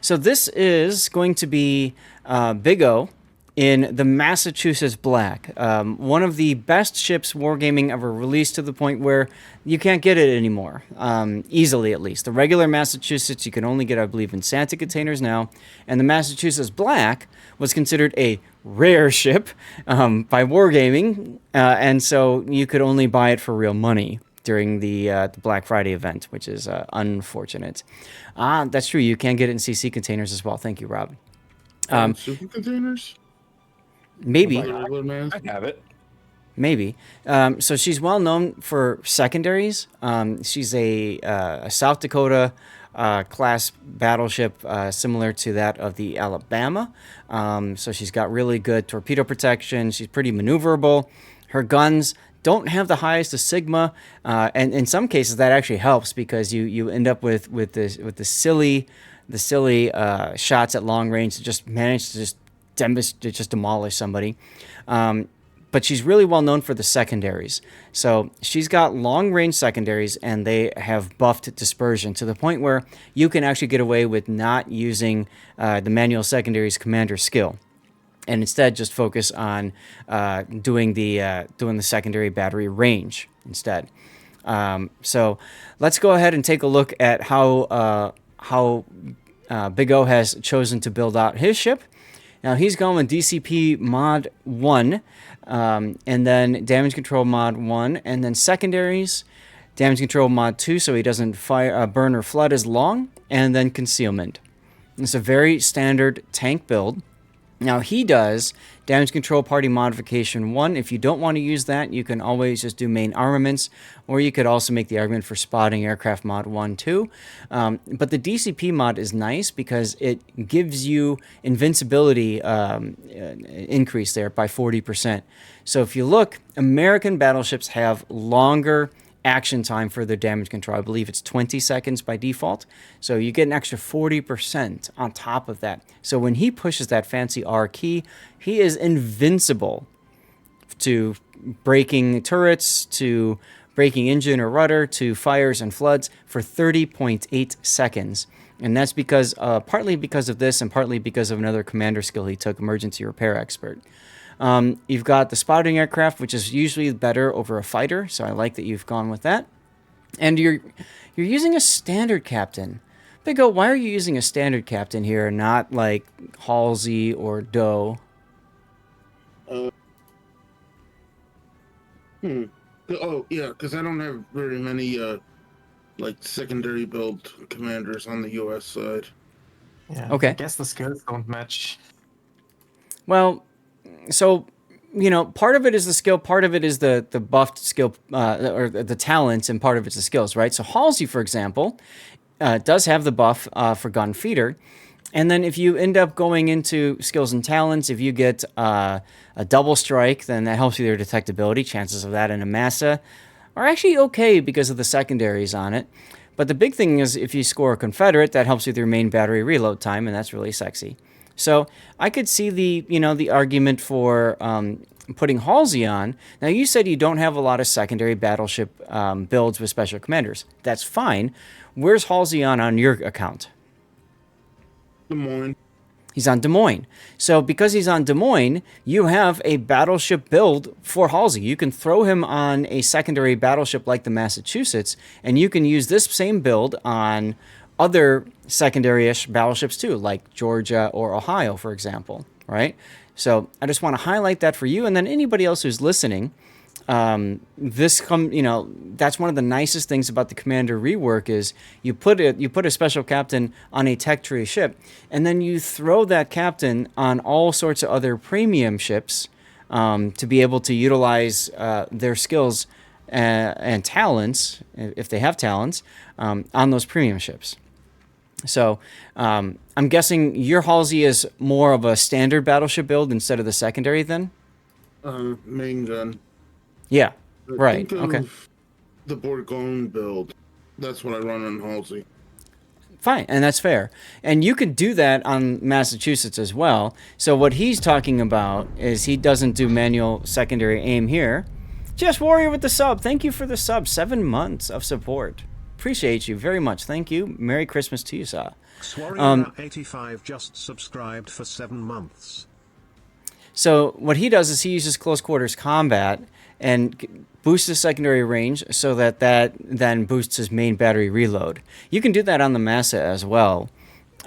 So this is going to be Big O in the Massachusetts Black. One of the best ships Wargaming ever released, to the point where you can't get it anymore, easily at least. The regular Massachusetts you can only get, I believe, in Santa containers now, and the Massachusetts Black was considered a rare ship by Wargaming, and so you could only buy it for real money during the Black Friday event, which is unfortunate. That's true. You can get it in CC containers as well. Thank you, Rob. Super containers? Maybe. I have it. Maybe. So she's well known for secondaries. She's a South Dakota class battleship, similar to that of the Alabama. So she's got really good torpedo protection. She's pretty maneuverable. Her guns don't have the highest of Sigma, and in some cases that actually helps, because you end up with the silly shots at long range to just manage to just demolish somebody. But she's really well known for the secondaries. So she's got long range secondaries, and they have buffed dispersion to the point where you can actually get away with not using the manual secondaries commander skill, and instead just focus on doing the secondary battery range instead. So let's go ahead and take a look at how Big O has chosen to build out his ship. Now he's going with DCP mod 1, and then damage control mod 1, and then secondaries, damage control mod 2, so he doesn't fire, burn or flood as long, and then concealment. It's a very standard tank build. Now he does damage control party modification 1. If you don't want to use that, you can always just do main armaments, or you could also make the argument for spotting aircraft mod 1 too. But the DCP mod is nice because it gives you invincibility increase there by 40%. So if you look, American battleships have longer action time for their damage control. I believe it's 20 seconds by default. So you get an extra 40% on top of that. So when he pushes that fancy R key, he is invincible to breaking turrets, to breaking engine or rudder, to fires and floods for 30.8 seconds. And that's because partly because of this, and partly because of another commander skill he took, Emergency Repair Expert. You've got the spotting aircraft, which is usually better over a fighter, so I like that you've gone with that. And you're using a standard captain. Big O, why are you using a standard captain here, not like Halsey or Doe? Oh, yeah, because I don't have very many like secondary build commanders on the US side. Yeah, Okay. I guess the skills don't match. Well, so, you know, part of it is the skill, part of it is the buffed skill, or the talents, and part of it's the skills, right? So Halsey, for example, does have the buff for gun feeder. And then if you end up going into skills and talents, if you get a double strike, then that helps with your detectability. Chances of that in a massa are actually okay because of the secondaries on it. But the big thing is if you score a Confederate, that helps with your main battery reload time, and that's really sexy. So I could see the argument for putting Halsey on. Now, you said you don't have a lot of secondary battleship builds with special commanders. That's fine. Where's Halsey on your account? Des Moines. He's on Des Moines. So because he's on Des Moines, you have a battleship build for Halsey. You can throw him on a secondary battleship like the Massachusetts, and you can use this same build on other secondary-ish battleships too, like Georgia or Ohio, for example, right? So I just want to highlight that for you, and then anybody else who's listening. That's one of the nicest things about the Commander rework is you put a special captain on a tech tree ship, and then you throw that captain on all sorts of other premium ships to be able to utilize their skills and talents, if they have talents, on those premium ships. So I'm guessing your Halsey is more of a standard battleship build instead of the secondary then? Main gun. Yeah, right. Think Okay. of the Bourgogne build. That's what I run on Halsey. Fine, and that's fair. And you could do that on Massachusetts as well. So what he's talking about is he doesn't do manual secondary aim here. Just Warrior with the sub. Thank you for the sub. 7 months of support. appreciate you very much. Thank you. Merry Christmas to you, Sa. Swarrior85 just subscribed for 7 months. So what he does is he uses close quarters combat and boosts his secondary range so that then boosts his main battery reload. You can do that on the Massa as well.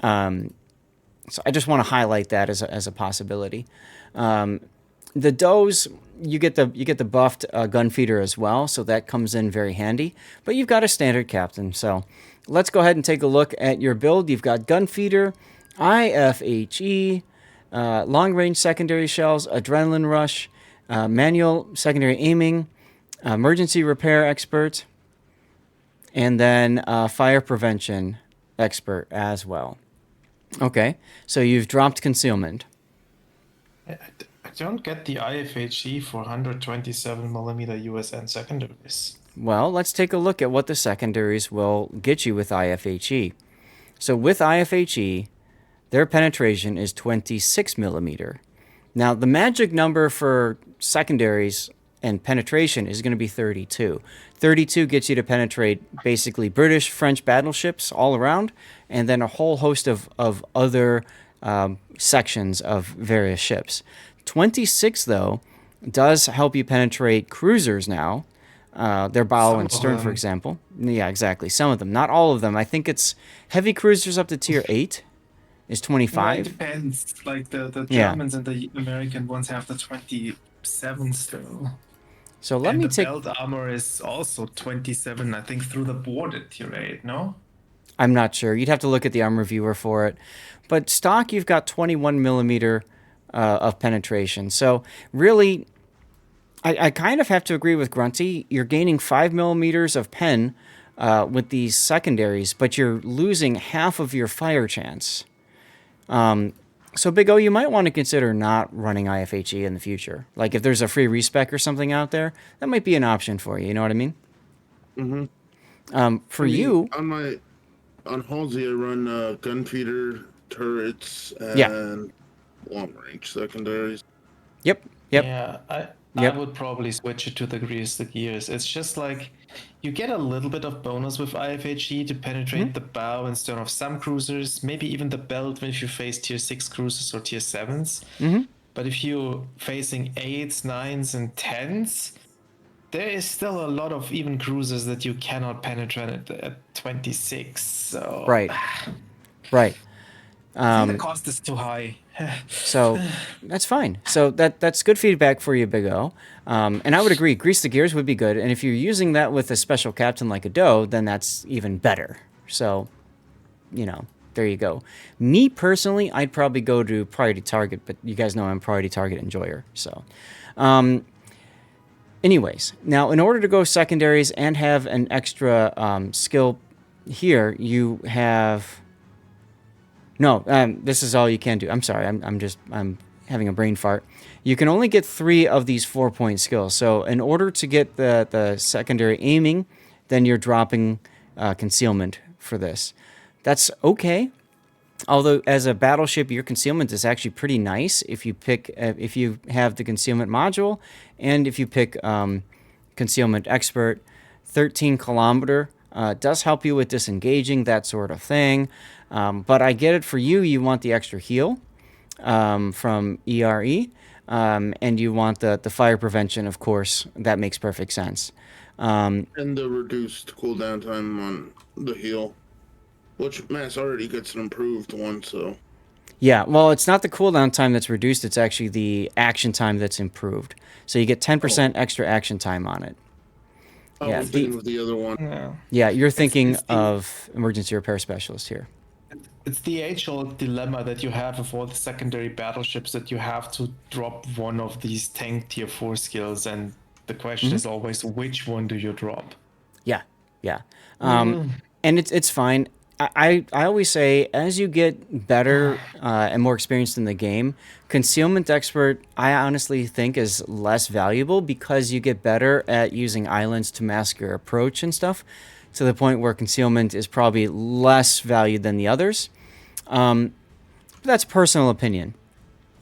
So I just want to highlight that as a possibility. The Does, you get the buffed gun feeder as well, so that comes in very handy. But you've got a standard captain, so let's go ahead and take a look at your build. You've got gun feeder, IFHE, long range secondary shells, adrenaline rush, manual secondary aiming, emergency repair expert, and then fire prevention expert as well. Okay, so you've dropped concealment. I don't get the IFHE for 127mm USN secondaries. Well, let's take a look at what the secondaries will get you with IFHE. So with IFHE, their penetration is 26mm. Now, the magic number for secondaries and penetration is going to be 32. 32 gets you to penetrate basically British, French battleships all around, and then a whole host of other sections of various ships. 26, though, does help you penetrate cruisers now. Their bow and stern, for example. Yeah, exactly. Some of them. Not all of them. I think it's heavy cruisers up to tier 8 is 25. Yeah, it depends. Like the Germans and the American ones have the 27 still. So let and me the take... belt armor is also 27, I think, through the board at tier 8, no? I'm not sure. You'd have to look at the armor viewer for it. But stock, you've got 21mm of penetration. So really, I kind of have to agree with Grunty. You're gaining 5mm of pen with these secondaries, but you're losing half of your fire chance. So Big O, you might want to consider not running IFHE in the future. Like if there's a free respec or something out there, that might be an option for you. You know what I mean? Mm-hmm. You on Halsey, I run gun feeder, turrets, and long range secondaries. Yep. Yeah, I would probably switch it to the gears. It's just like you get a little bit of bonus with IFHE to penetrate the bow and stern of some cruisers, maybe even the belt if you face tier 6 cruisers or tier 7s. But if you're facing 8s, 9s, and 10s, there is still a lot of even cruisers that you cannot penetrate at 26. So Right. The cost is too high. So that's fine. So that's good feedback for you, Big O. And I would agree, grease the gears would be good. And if you're using that with a special captain like a Doe, then that's even better. So, there you go. Me personally, I'd probably go to priority target, but you guys know I'm priority target enjoyer. So, anyways, now in order to go secondaries and have an extra skill here, you have... No, this is all you can do. I'm sorry. I'm having a brain fart. You can only get 3 of these 4-point skills. So in order to get the secondary aiming, then you're dropping concealment for this. That's okay. Although as a battleship, your concealment is actually pretty nice if you have the concealment module, and if you pick concealment expert. 13 kilometer does help you with disengaging, that sort of thing. But I get it for you. You want the extra heal from ERE, and you want the fire prevention, of course. That makes perfect sense. And the reduced cooldown time on the heal, which Mass already gets an improved one, so... Yeah, well, it's not the cooldown time that's reduced. It's actually the action time that's improved. So you get 10% extra action time on it. I'm thinking of the other one. Yeah, you're thinking of emergency repair specialist here. It's the age-old dilemma that you have with all the secondary battleships, that you have to drop one of these tank tier 4 skills, and the question is always, which one do you drop? Yeah. And it's fine. I always say, as you get better and more experienced in the game, concealment expert, I honestly think, is less valuable because you get better at using islands to mask your approach and stuff, to the point where concealment is probably less valued than the others. That's personal opinion.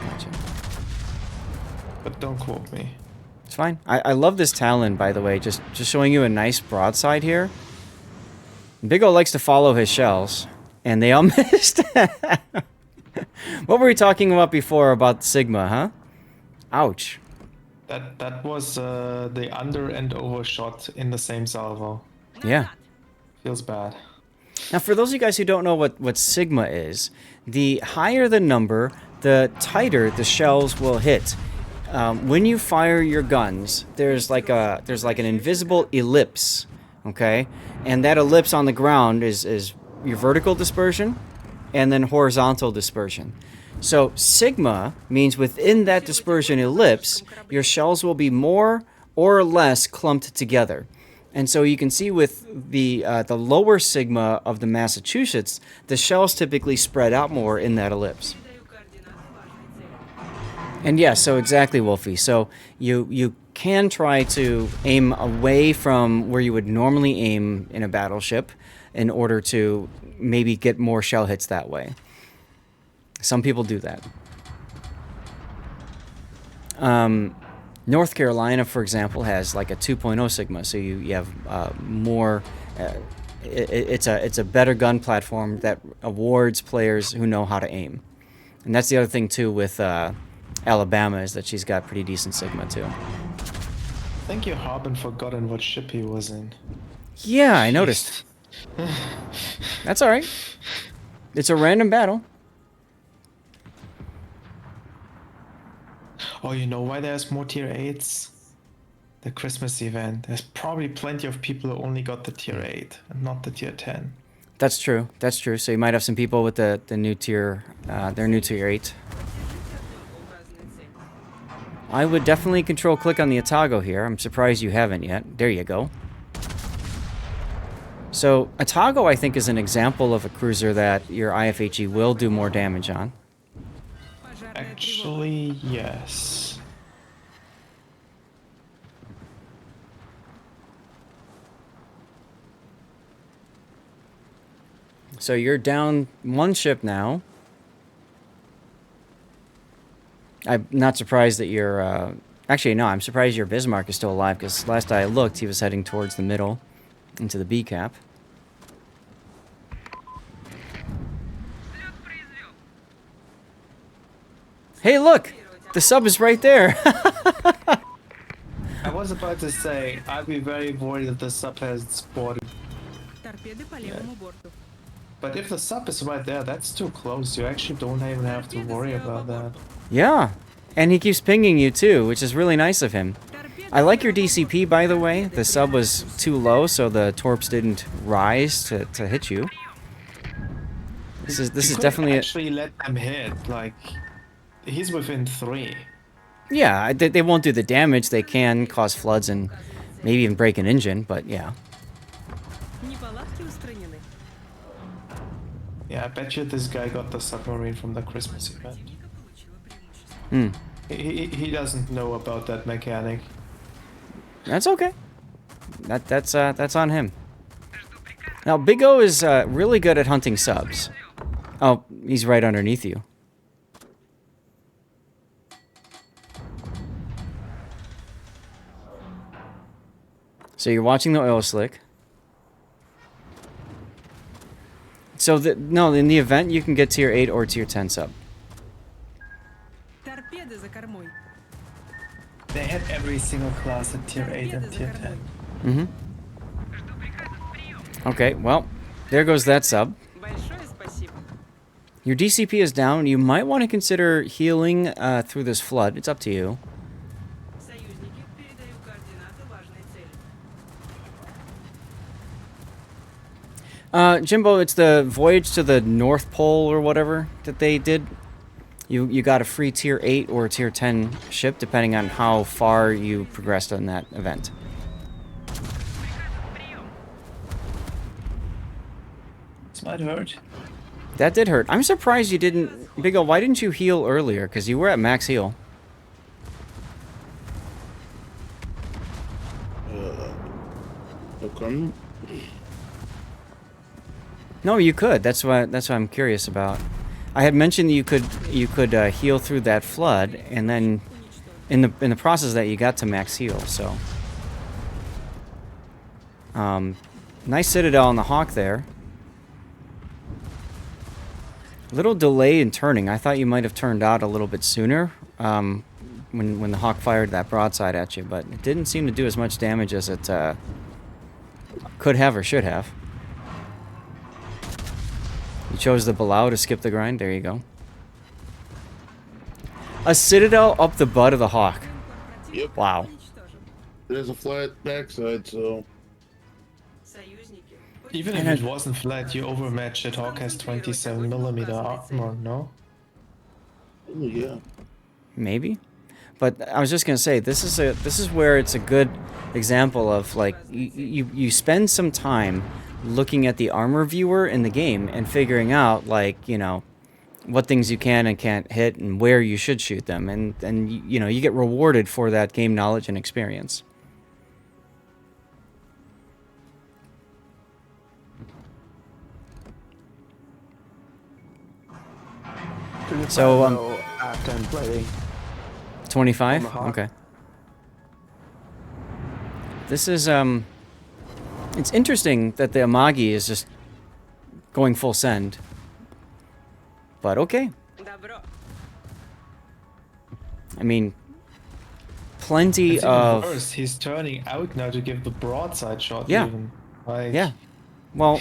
Gotcha. But don't quote me. It's fine. I love this Talon, by the way. Just showing you a nice broadside here. Big O likes to follow his shells, and they all missed. What were we talking about before about Sigma, huh? Ouch. That was the under and over shot in the same salvo. Yeah. Feels bad. Now, for those of you guys who don't know what Sigma is, the higher the number, the tighter the shells will hit. When you fire your guns, there's like an invisible ellipse, okay? And that ellipse on the ground is your vertical dispersion and then horizontal dispersion. So Sigma means within that dispersion ellipse, your shells will be more or less clumped together. And so you can see with the lower Sigma of the Massachusetts, the shells typically spread out more in that ellipse. And yeah, so exactly, Wolfie. So you can try to aim away from where you would normally aim in a battleship in order to maybe get more shell hits that way. Some people do that. North Carolina, for example, has like a 2.0 Sigma, so you have more. It's a better gun platform that awards players who know how to aim, and that's the other thing too with Alabama is that she's got pretty decent Sigma too. I think you haven't forgotten what ship he was in. Yeah, I noticed. That's all right. It's a random battle. Oh, you know why there's more tier 8s? The Christmas event. There's probably plenty of people who only got the tier 8 and not the tier 10. That's true. That's true. So you might have some people with the new tier, their new tier 8. I would definitely control click on the Atago here. I'm surprised you haven't yet. There you go. So Atago, I think, is an example of a cruiser that your IFHE will do more damage on. Actually, yes. So you're down one ship now. I'm not surprised that you're... Actually, no, I'm surprised your Bismarck is still alive, because last I looked, he was heading towards the middle, into the B cap. Hey, look! The sub is right there! I was about to say, I'd be very worried if the sub has spotted. Yeah. But if the sub is right there, that's too close. You actually don't even have to worry about that. Yeah, and he keeps pinging you too, which is really nice of him. I like your DCP, by the way. The sub was too low, so the torps didn't rise to hit you. This is definitely actually let them hit. Like, he's within 3. Yeah, they won't do the damage. They can cause floods and maybe even break an engine, but yeah. Yeah, I bet you this guy got the submarine from the Christmas event. Hmm. He doesn't know about that mechanic. That's okay. That's on him. Now, Big O is really good at hunting subs. Oh, he's right underneath you. So you're watching the oil slick. So no, in the event you can get tier 8 or tier 10 sub. They had every single class at tier 8 and tier 10. Mm-hmm. Okay, well, there goes that sub. Your DCP is down. You might want to consider healing through this flood. It's up to you. Jimbo, it's the voyage to the North Pole or whatever that they did. You got a free tier 8 or tier 10 ship depending on how far you progressed on that event. This might hurt. That did hurt. I'm surprised you didn't... Big O, why didn't you heal earlier? Because you were at max heal. Okay. No, you could. That's what I'm curious about. I had mentioned you could heal through that flood, and then in the process of that you got to max heal. So nice citadel on the Hawk there. Little delay in turning. I thought you might have turned out a little bit sooner when the Hawk fired that broadside at you, but it didn't seem to do as much damage as it could have or should have. You chose the Below to skip the grind. There you go. A citadel up the butt of the Hawk. Yep. Wow. There's a flat backside, so... Even if it wasn't flat, you overmatched it. Hawk has 27mm armor, no? Oh, yeah. Maybe. But I was just gonna say, this is where it's a good example of, like, you spend some time looking at the armor viewer in the game and figuring out, like, you know, what things you can and can't hit and where you should shoot them, and you know, you get rewarded for that game knowledge and experience. So after I'm playing 25? Hawk. Okay. This is it's interesting that the Amagi is just going full send. But okay. I mean, plenty It's of even worse. He's turning out now to give the broadside shot. Yeah. Even. Like, yeah. Well,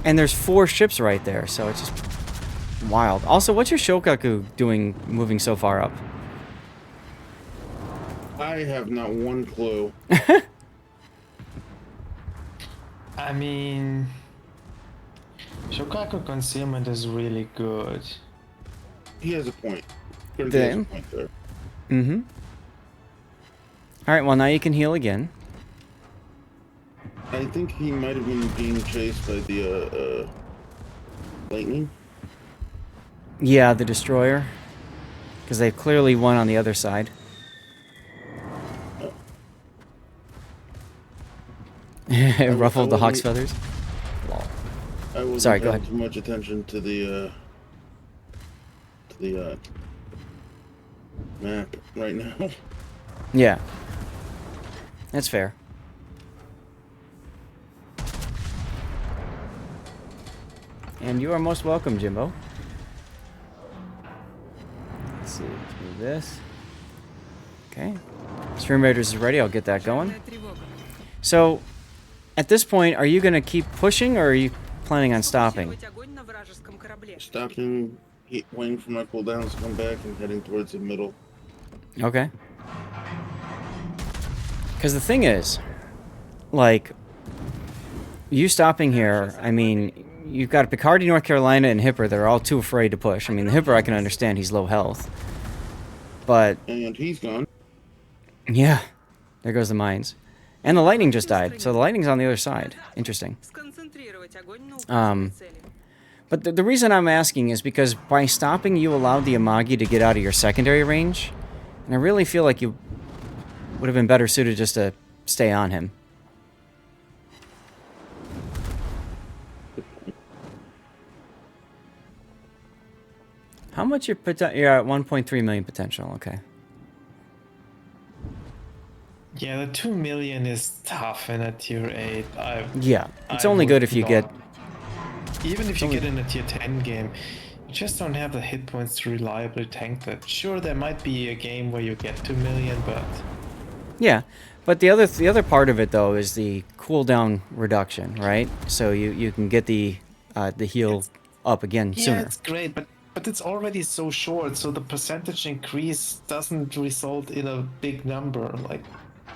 and there's 4 ships right there, so it's just wild. Also, what's your Shokaku doing moving so far up? I have not one clue. I mean, Shokaku concealment is really good. He has a point. He has a Damn. point there. Mm-hmm. Alright, well now you can heal again. I think he might have been being chased by the lightning. Yeah, the destroyer. Because they've clearly won on the other side. It ruffled the hawk's feathers. I wasn't Sorry, go paying ahead. too much attention to the map right now. Yeah. That's fair. And you are most welcome, Jimbo. Let's see, let's move this. Okay. Stream Raiders is ready, I'll get that going. So, at this point, are you going to keep pushing, or are you planning on stopping? Stopping, waiting for my cooldowns to come back and heading towards the middle. Okay. Because the thing is, like, you stopping here, I mean, you've got Picardy, North Carolina, and Hipper that are all too afraid to push. I mean, the Hipper I can understand, he's low health. But, And he's gone. yeah, there goes the mines. And the lightning just died, so the lightning's on the other side. Interesting. But the reason I'm asking is because by stopping, you allowed the Amagi to get out of your secondary range. And I really feel like you would have been better suited just to stay on him. How much you're at 1.3 million potential, okay. Yeah, the 2 million is tough in a tier 8. Yeah, it's I only would good if you not- get... Even if you get in a tier 10 game, you just don't have the hit points to reliably tank that. Sure, there might be a game where you get 2 million, but... Yeah, but the other part of it, though, is the cooldown reduction, right? So you can get the heal up again Yeah, sooner. it's great, but it's already so short, so the percentage increase doesn't result in a big number. Like,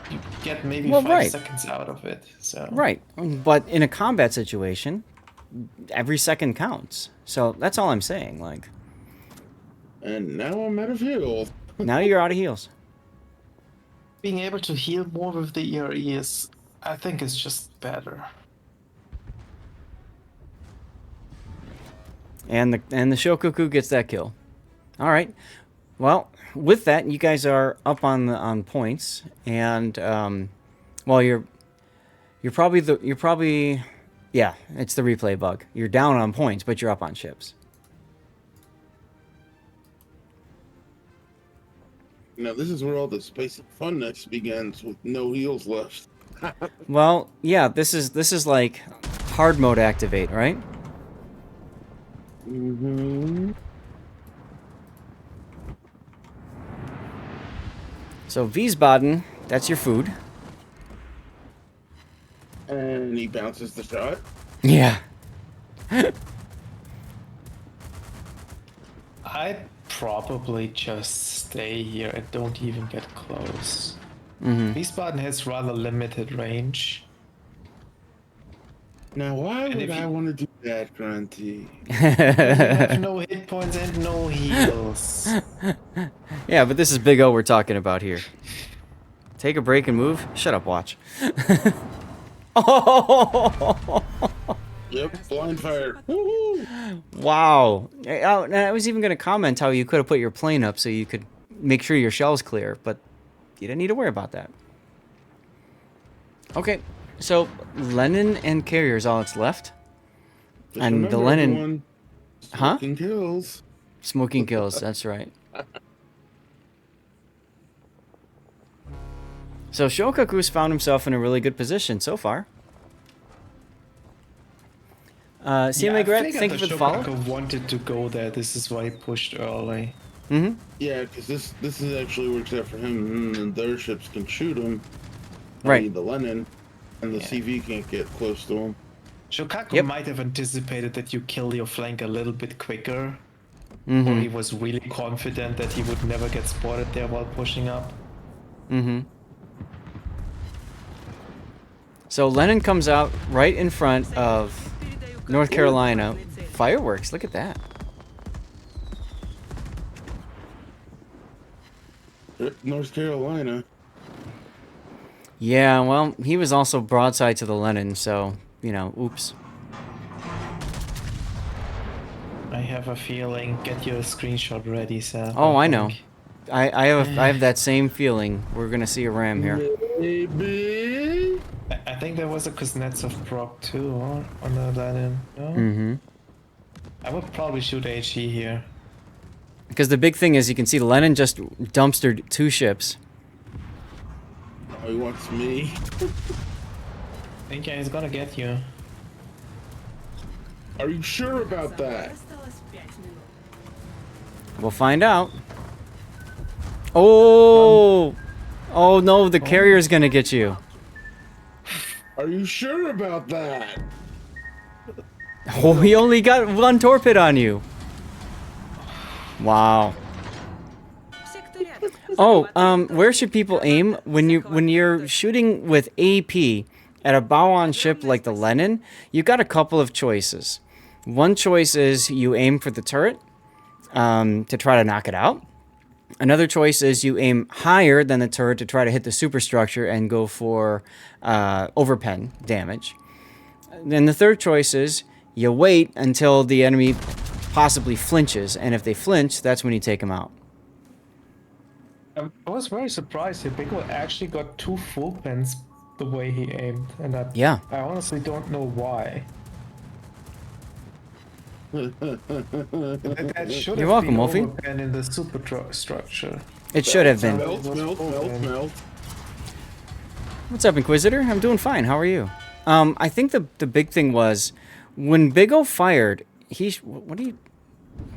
you get maybe Well, 5 right. seconds out of it. So Right, but in a combat situation, every second counts. So that's all I'm saying. Like, And now I'm out of heal. now you're out of heals. being able to heal more with the ERE is, I think, is just better. And the Shokuku gets that kill. All right. Well, with that, you guys are up on points, and well, you're probably yeah, it's the replay bug. You're down on points, but you're up on ships. Now this is where all the spicy funness begins with no heals left. Well, yeah, this is like hard mode activate, right? Mm-hmm. So Wiesbaden, that's your food. And he bounces the shot. Yeah. I'd probably just stay here and don't even get close. Wiesbaden has rather limited range. Now why And would if I you- want to do that, Grunty? You have no hit points and no heals. Yeah, but this is Big O we're talking about here. Take a break and move. Shut up, watch. Oh! Yep, blind fire. Woohoo! Wow. I was even going to comment how you could have put your plane up so you could make sure your shell's clear, but you didn't need to worry about that. Okay, so Lenin and Carrier is all that's left. Just And the remember, Lenin- everyone, Huh? smoking kills. Smoking kills, that's right. So Shokaku's found himself in a really good position so far. CMA Gret, thank you for the follow. Shokaku wanted to go there. This is why he pushed early. Mm-hmm. Yeah, because this is actually works out for him, and their ships can shoot him. I Right. mean, the Lenin, and the Yeah. CV can't get close to him. Shokaku Yep. might have anticipated that you kill your flank a little bit quicker. Or Mm-hmm. he was really confident that he would never get spotted there while pushing up. Mm-hmm. So Lenin comes out right in front of North Carolina. Fireworks, look at that. North Carolina. Yeah, well, he was also broadside to the Lenin, so, you know, oops. I have a feeling. Get your screenshot ready, Seth. Oh, I know. think. I have that same feeling. We're gonna see a ram here. Maybe. I think there was a Kuznetsov proc too on the Lenin. No? Mm-hmm. I would probably shoot HE here. Because the big thing is, you can see the Lenin just dumpstered 2 ships. Oh, he wants me. I think yeah, he's gonna get you. Are you sure about that? We'll find out. Oh! Oh no, the carrier's gonna get you. Are you sure about that? Oh, he only got 1 torpid on you. Wow. Oh, where should people aim when you're shooting with AP at a bow-on ship like the Lenin? You got a couple of choices. One choice is you aim for the turret to try to knock it out. Another choice is you aim higher than the turret to try to hit the superstructure and go for overpen damage. Then the third choice is you wait until the enemy possibly flinches, and if they flinch, that's when you take them out. I was very surprised that Bigo actually got 2 full pens the way he aimed, and Yeah. I honestly don't know why. That should You're have welcome, been Wolfie. overpen in the structure. It should have been. Melt, melt, melt, melt. What's up, Inquisitor? I'm doing fine. How are you? I think the big thing was when Big O fired. What do you?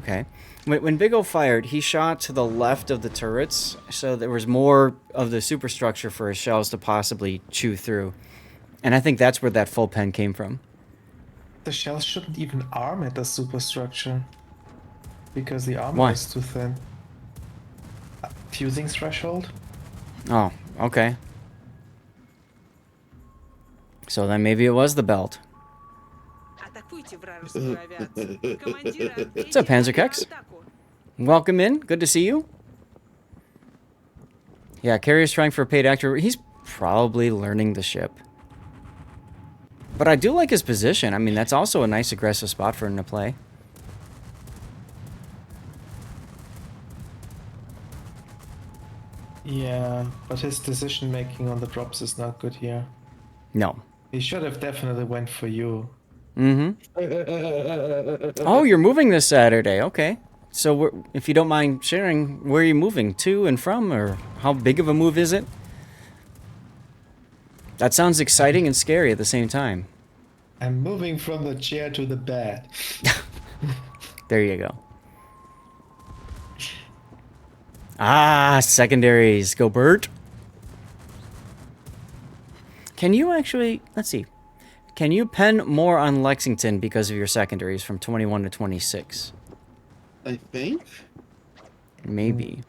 Okay. When Big O fired, he shot to the left of the turrets, so there was more of the superstructure for his shells to possibly chew through, and I think that's where that full pen came from. The shells shouldn't even arm at the superstructure. Because the armor Why? is too thin. Fusing threshold? Oh, okay. So then maybe it was the belt. What's up, Panzerkex? Welcome in. Good to see you. Yeah, Carrier's trying for a paid actor. He's probably learning the ship. But I do like his position. I mean, that's also a nice aggressive spot for him to play. Yeah, but his decision making on the drops is not good here. No. He should have definitely went for you. Mm-hmm. Oh, you're moving this Saturday. Okay. So, if you don't mind sharing, where are you moving to and from, or how big of a move is it? That sounds exciting and scary at the same time. I'm moving from the chair to the bed. There you go. Ah, secondaries. Go, Bert. Can you actually... Let's see. Can you pen more on Lexington because of your secondaries from 21 to 26? I think. Maybe.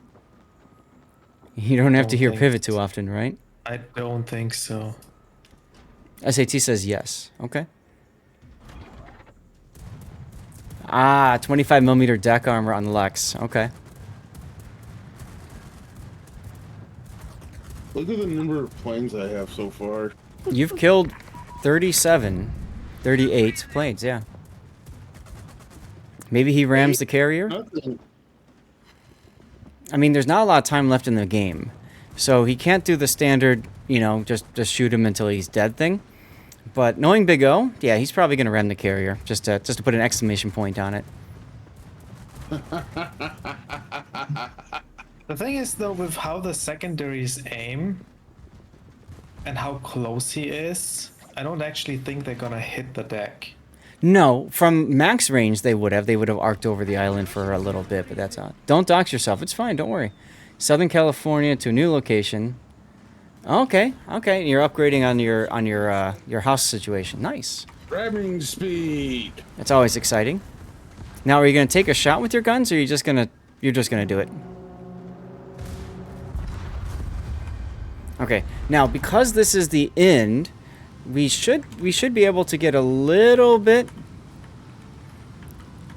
You don't have to hear think pivot so. too often, right? I don't think so. SAT says yes. Okay. Ah, 25 millimeter deck armor on the Lex. Okay. Look at the number of planes I have so far. You've killed 37, 38 planes, yeah. Maybe he rams the carrier? Nothing. I mean, there's not a lot of time left in the game. So he can't do the standard, you know, just shoot him until he's dead thing. But knowing Big O, yeah, he's probably going to ram the carrier, just to put an exclamation point on it. The thing is, though, with how the secondaries aim and how close he is, I don't actually think they're gonna hit the deck. No, from max range they would have. They would have arced over the island for a little bit, but that's all. Don't dox yourself. It's fine. Don't worry. Southern California to a new location. Okay, okay. You're upgrading on your house situation. Nice. Grabbing speed. That's always exciting. Now, are you gonna take a shot with your guns, or are you just gonna do it? Okay. Now, because this is the end, we should be able to get a little bit.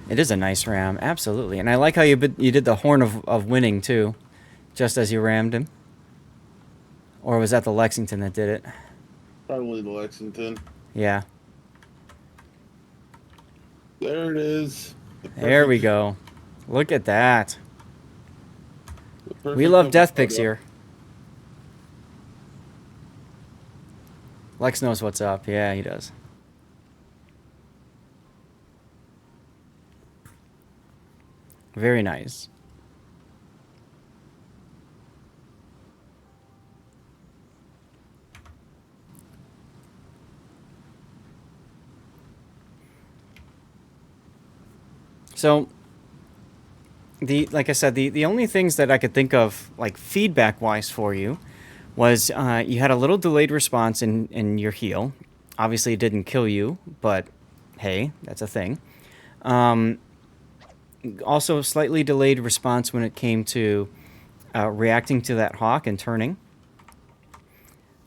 It is a nice ram, absolutely, and I like how you did the horn of winning too, just as you rammed him. Or was that the Lexington that did it? Probably the Lexington. Yeah. There it is. There we go. Look at that. The We love perfect death photo. pics here. Lex knows what's up. Yeah, he does. Very nice. So, like I said, the only things that I could think of, like feedback-wise for you, was you had a little delayed response in your heal. Obviously, it didn't kill you, but hey, that's a thing. Also, slightly delayed response when it came to reacting to that hawk and turning.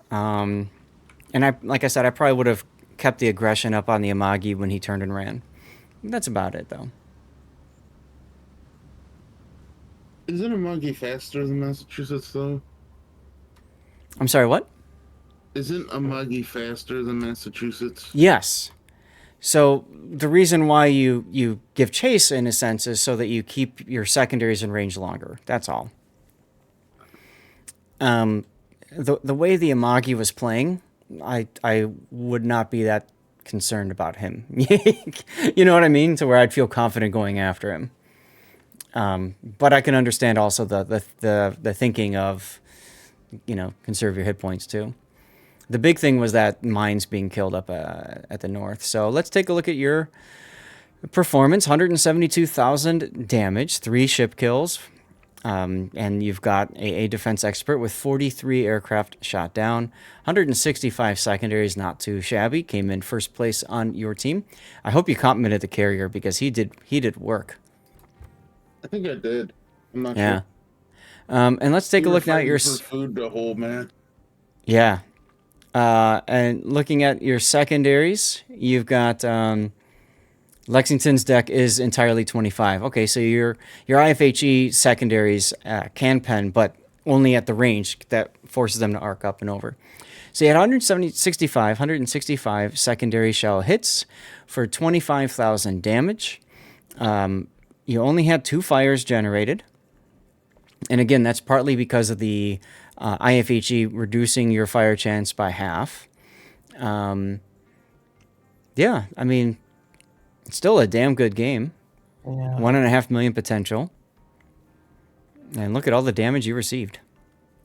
And like I said, I probably would have kept the aggression up on the Amagi when he turned and ran. That's about it, though. Isn't a monkey faster than Massachusetts, though? I'm sorry, what? Isn't a muggy faster than Massachusetts? Yes. So the reason why you give chase, in a sense, is so that you keep your secondaries in range longer. That's all. The way the Amagi was playing, I would not be that concerned about him. You know what I mean? To where I'd feel confident going after him. But I can understand also the thinking of, you know, conserve your hit points too. The big thing was that mines being killed up at the north. So let's take a look at your performance. 172,000 damage, 3 ship kills. And you've got a defense expert with 43 aircraft shot down. 165 secondaries, not too shabby. Came in first place on your team. I hope you complimented the carrier because he did work. I think I did. I'm not Yeah. sure. And let's take a look now at your... For food to hold, man. Yeah. And looking at your secondaries, you've got Lexington's deck is entirely 25. Okay, so your IFHE secondaries can pen, but only at the range that forces them to arc up and over. So you had 165 secondary shell hits for 25,000 damage. You only had 2 fires generated. And again, that's partly because of the IFHE reducing your fire chance by half. Yeah, I mean, it's still a damn good game. Yeah. 1.5 million potential. And look at all the damage you received.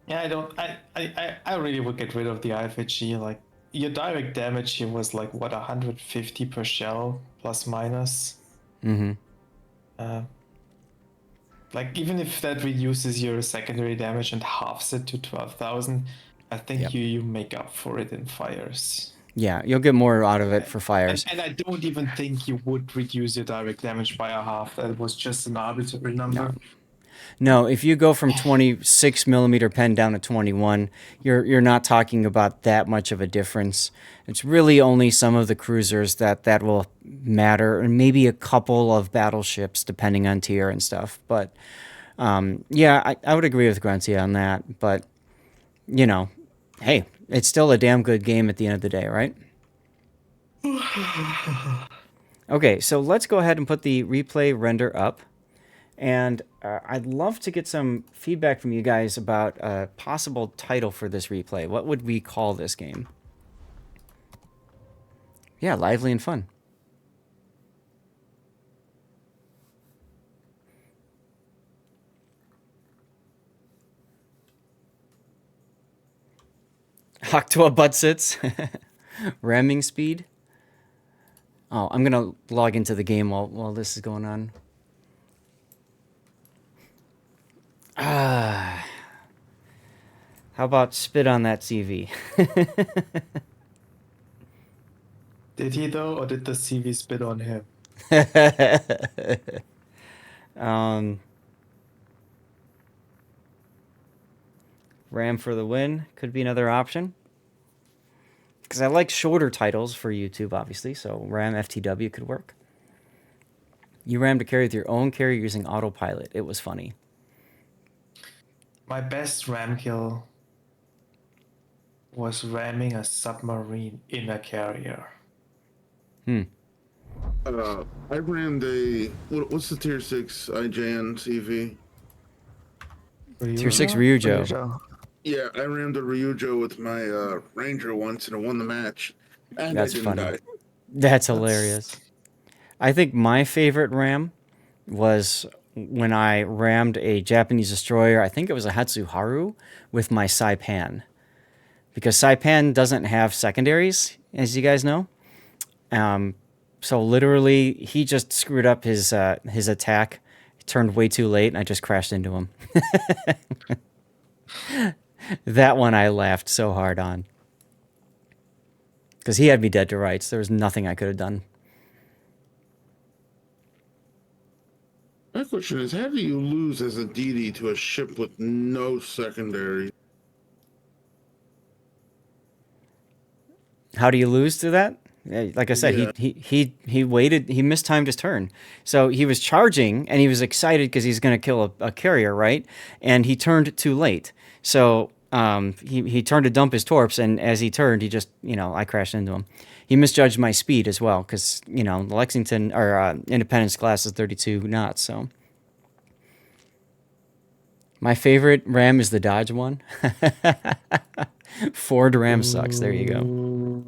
Yeah, I don't. I really would get rid of the IFHG. Like your direct damage here was like what 150 per shell plus minus. Mm-hmm. Like even if that reduces your secondary damage and halves it to 12,000, I think Yep. you make up for it in fires. Yeah, you'll get more out of it for fires. And I don't even think you would reduce your direct damage by a half. That was just an arbitrary number. No, if you go from 26 millimeter pen down to 21, you're not talking about that much of a difference. It's really only some of the cruisers that will matter, and maybe a couple of battleships depending on tier and stuff. But yeah, I would agree with Grunty on that. But you know, hey, it's still a damn good game at the end of the day, right? Okay, so let's go ahead and put the replay render up. And I'd love to get some feedback from you guys about a possible title for this replay. What would we call this game? Yeah, lively and fun. Octua butt sits. Ramming speed. Oh, I'm going to log into the game while this is going on. How about spit on that CV? Did he though, or did the CV spit on him? Ram for the win could be another option. Because I like shorter titles for YouTube, obviously, so Ram FTW could work. You rammed a carrier with your own carrier using autopilot. It was funny. My best ram kill was ramming a submarine in a carrier. I ran what's the tier 6 IJN CV? Tier 6 Ryujo. Yeah, I rammed a Ryujo with my Ranger once and I won the match. And That's I didn't funny. die. That's hilarious. I think my favorite ram was when I rammed a Japanese destroyer. I think it was a Hatsuharu with my Saipan. Because Saipan doesn't have secondaries, as you guys know. So literally, he just screwed up his attack. It turned way too late, and I just crashed into him. That one I laughed so hard on. Because he had me dead to rights. There was nothing I could have done. My question is, how do you lose as a DD to a ship with no secondary? How do you lose to that? Like I said, Yeah. he waited. He mistimed his turn, so he was charging and he was excited because he's going to kill a carrier, right? And he turned too late, so he turned to dump his torps, and as he turned, he just I crashed into him. He misjudged my speed as well because the Lexington or Independence class is 32 knots. So my favorite ram is the Dodge one. Ford Ram sucks. There you go.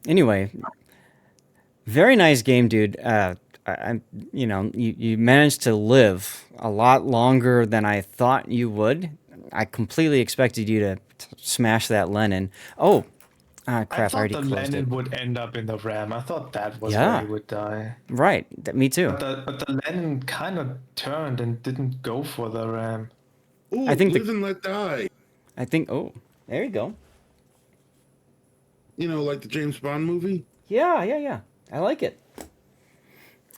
Anyway, very nice game, dude. You managed to live a lot longer than I thought you would. I completely expected you to smash that Lenin. Oh, crap! I thought already the closed Lenin it. would end up in the ram. I thought that was Yeah. where he would die. Right, me too. But the Lenin kind of turned and didn't go for the ram. Ooh, I think live and let die. Oh, there you go. Like the James Bond movie? Yeah. I like it.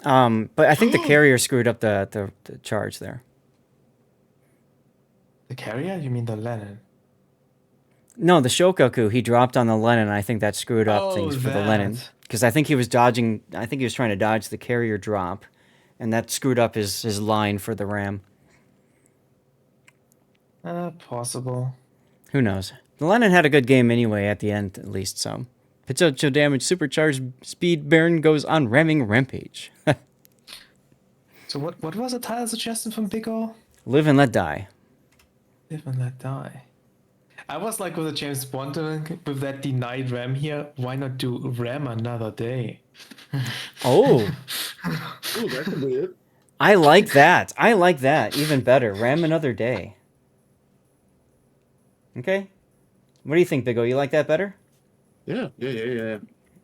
But I think the carrier screwed up the charge there. The carrier? You mean the Lenin? No, the Shokaku he dropped on the Lenin. I think that screwed up things for the Lenin because I think he was dodging. I think he was trying to dodge the carrier drop, and that screwed up his line for the ram. Possible. Who knows? The Lenin had a good game anyway at the end, at least. So, potential damage, supercharged speed. Baron goes on ramming rampage. So what was the title suggestion from Big O? Live and let die. Live and let die. I was like with the James Bond with that denied ram here. Why not do ram another day? Oh, Ooh, that could be it. I like that. I like that even better. Ram another day. Okay. What do you think, Big O? You like that better? Yeah.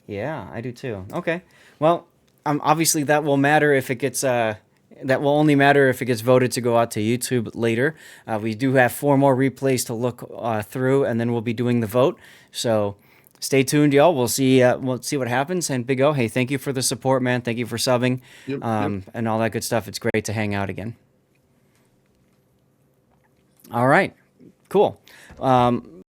Yeah, I do too. Okay. Well, obviously that will matter if it gets that will only matter if it gets voted to go out to YouTube later. We do have 4 more replays to look through, and then we'll be doing the vote. So stay tuned, y'all. We'll see what happens. And Big O, hey, thank you for the support, man. Thank you for subbing, Yep. and all that good stuff. It's great to hang out again. All right. Cool.